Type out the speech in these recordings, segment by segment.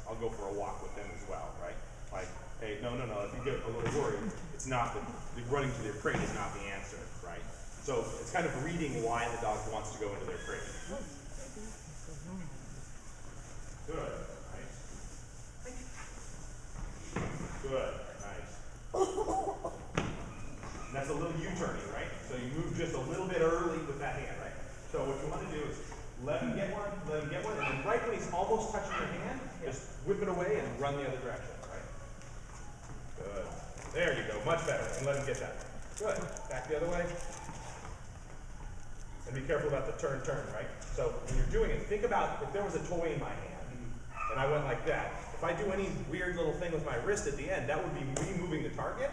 I'll go for a walk with them as well, right? Like, hey, no, if you get a little worried, it's not the running to their crate is not the answer, right? So it's kind of reading why the dog wants to go into their crate. Good, nice. Good, nice. And that's a little U-turning, right? So you move just a little bit early with that hand, right? So what you want to do is let him get one, and then right when he's almost touching your hand, just whip it away and run the other direction, right? Good. There you go, much better, and let him get that. Good. Back the other way. And be careful about the turn, right? So when you're doing it, think about if there was a toy in my hand, and I went like that. If I do any weird little thing with my wrist at the end, that would be me moving the target,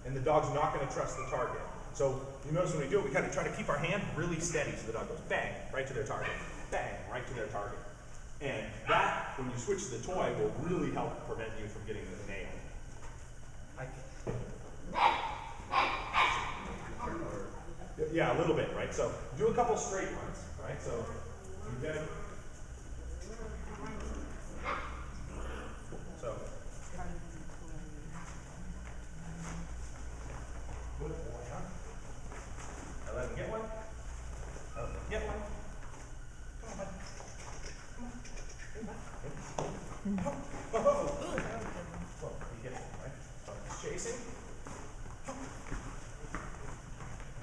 and the dog's not going to trust the target. So you notice when we do it, we kind of try to keep our hand really steady so the dog goes bang, right to their target, bang, right to their target. And that, when you switch to the toy, will really help prevent you from getting the nail. Yeah, a little bit, right? So do a couple straight ones, right? So you get it. So good boy, huh? Now let him get one. Let him get one. Come on, bud. Come on. Oh, you get it, right? So he's chasing.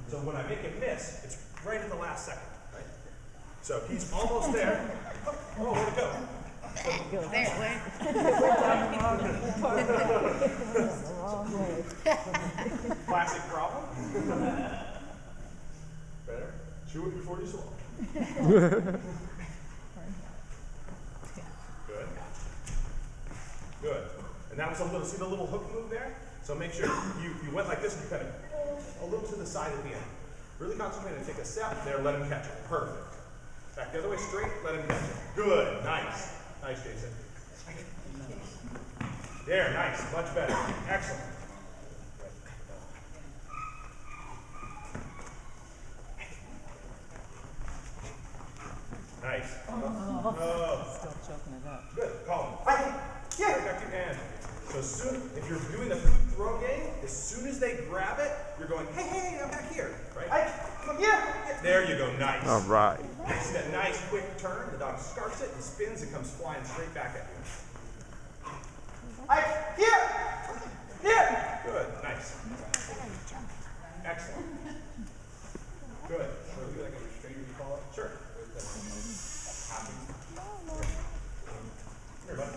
So when I make him miss, it's right at the last second, right? So he's almost there. Oh, where'd it go? There it went. Classic problem. Better. Chew it before you swallow. Good. Good. And that was a little, see the little hook move there? So make sure you went like this and you kind of a little to the side at the end. Really concentrate and take a step there, let him catch it. Perfect. Back the other way straight, let him catch it. Good, nice. Nice, Jason. There, nice, much better. Excellent. Nice. Oh. Still choking it up. Good, call him. Yeah, back to your hand. So soon, if you're doing the food throw game, as soon as they grab it, you're going, hey, I'm back here, right? Come here. There you go, nice. All right. You see that nice quick turn? The dog scarfs it and spins and comes flying straight back at you. Here. Good, nice. Excellent. Good. So do like a restrainer you call it? Sure. Here, bud.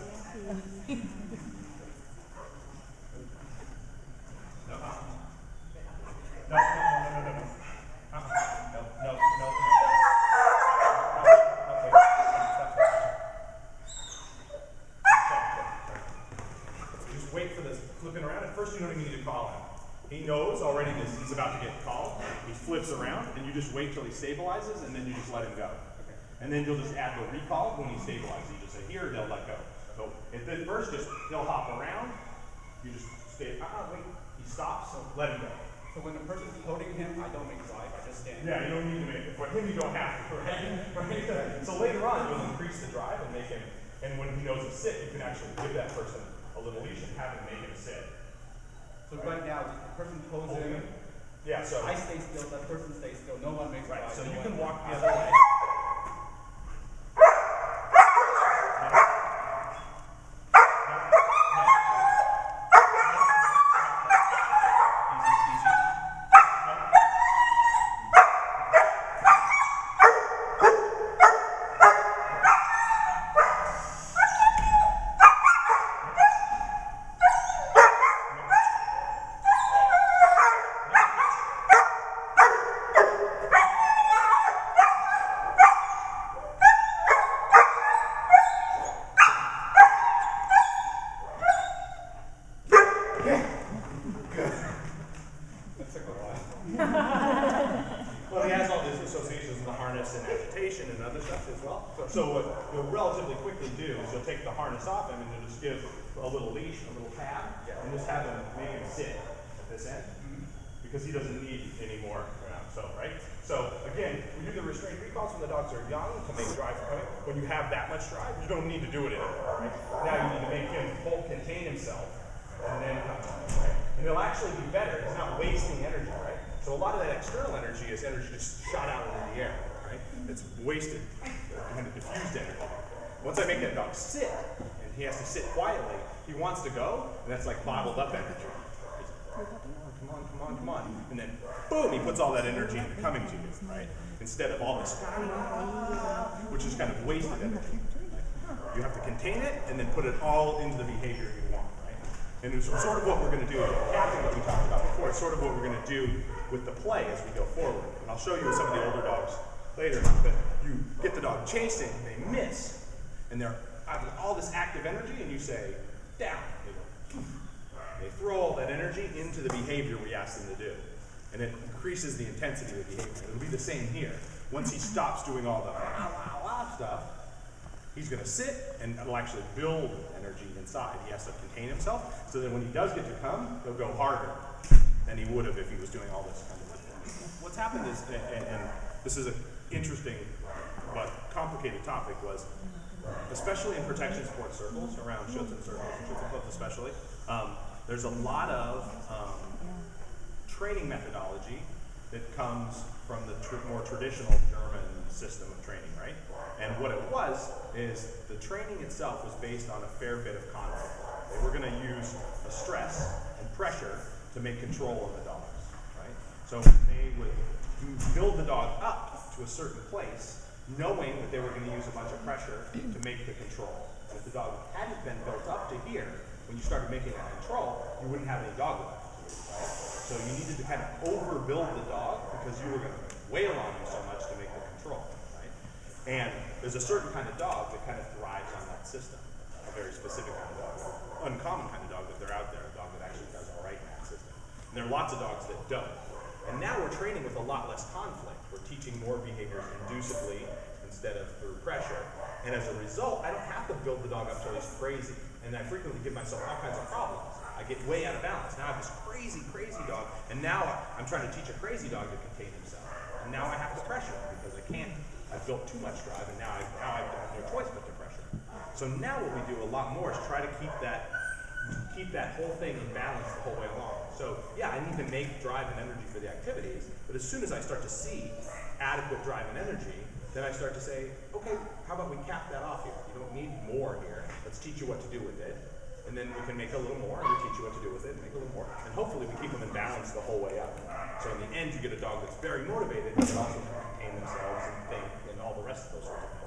Just wait for this flipping around. At first, you don't even need to call him. He knows already that he's about to get called. He flips around, and you just wait till he stabilizes, and then you just let him go. Okay. And then you'll just add the recall when he stabilizes. You just say, here, they'll let go. So at first, he'll hop around. You just stay, wait. He stops, so let him go. So when the person's holding him, I don't make drive, I just stand. Yeah, you don't need to make it. For him, you don't have to, right? So later on, you'll increase the drive and make him, and when he knows to sit, you can actually give that person a little leash and have him make him sit. So right now, the person pulls him. Yeah, so. I stay still, that person stays still, no one makes Right, drive. so no you one can walk the has other to- way. Well, he has all these associations with the harness and agitation and other stuff as well. So what you'll relatively quickly do is you'll take the harness off him and you'll just give a little leash, a little pad, and just have him make him sit at this end. Because he doesn't need any more. Right? So again, we do the restraint recalls when the dogs are young to make drive coming. When you have that much drive, you don't need to do it anymore. Right? Now you need to himself, and then come on, right? And he'll actually be better. He's not wasting energy, right? So a lot of that external energy is energy just shot out into the air, right? It's wasted, kind of diffused energy. Once I make that dog sit, and he has to sit quietly, he wants to go, and that's like bottled up energy. Come on. And then, boom, he puts all that energy into coming to you, right? Instead of all this, which is kind of wasted energy. You have to contain it and then put it all into the behavior you want, right? And it's sort of what we're going to do with the capping that we talked about before. It's sort of what we're going to do with the play as we go forward. And I'll show you with some of the older dogs later. But you get the dog chasing, they miss, and they're having all this active energy, and you say, down. They go, they throw all that energy into the behavior we ask them to do. And it increases the intensity of the behavior. It'll be the same here. Once he stops doing all the stuff, he's going to sit, and it'll actually build energy inside. He has to contain himself, so that when he does get to come, he'll go harder than he would have if he was doing all this kind of stuff. What's happened is, and this is an interesting but complicated topic, was especially in protection sport circles, around Schützen circles, and Schützen clubs especially, there's a lot of training methodology that comes from the more traditional German system of training, right? And what it was is the training itself was based on a fair bit of conflict. They were going to use a stress and pressure to make control of the dogs, right? So they would build the dog up to a certain place, knowing that they were going to use a bunch of pressure to make the control. And if the dog hadn't been built up to here, when you started making that control, you wouldn't have any dog left, right? So you needed to kind of overbuild the dog because you were going to wail on him so much to make the control, right? And there's a certain kind of dog that kind of thrives on that system, a very specific kind of dog, uncommon kind of dog, but they're out there, a dog that actually does all right in that system. And there are lots of dogs that don't. And now we're training with a lot less conflict. We're teaching more behaviors inducively instead of through pressure. And as a result, I don't have to build the dog up till he's crazy. And I frequently give myself all kinds of problems. I get way out of balance. Now I have this crazy dog, and now I'm trying to teach a crazy dog to contain himself. And now I have to pressure him because I can't. I've built too much drive, and now I have no choice but to pressure him. So now what we do a lot more is try to keep that whole thing in balance the whole way along. So yeah, I need to make drive and energy for the activities, but as soon as I start to see adequate drive and energy, then I start to say, okay, how about we cap that off here? You don't need more here. Let's teach you what to do with it. And then we can make a little more, and we teach you what to do with it, and make a little more. And hopefully we keep them in balance the whole way up. So in the end, you get a dog that's very motivated, but also can contain themselves and think, and all the rest of those sorts of things.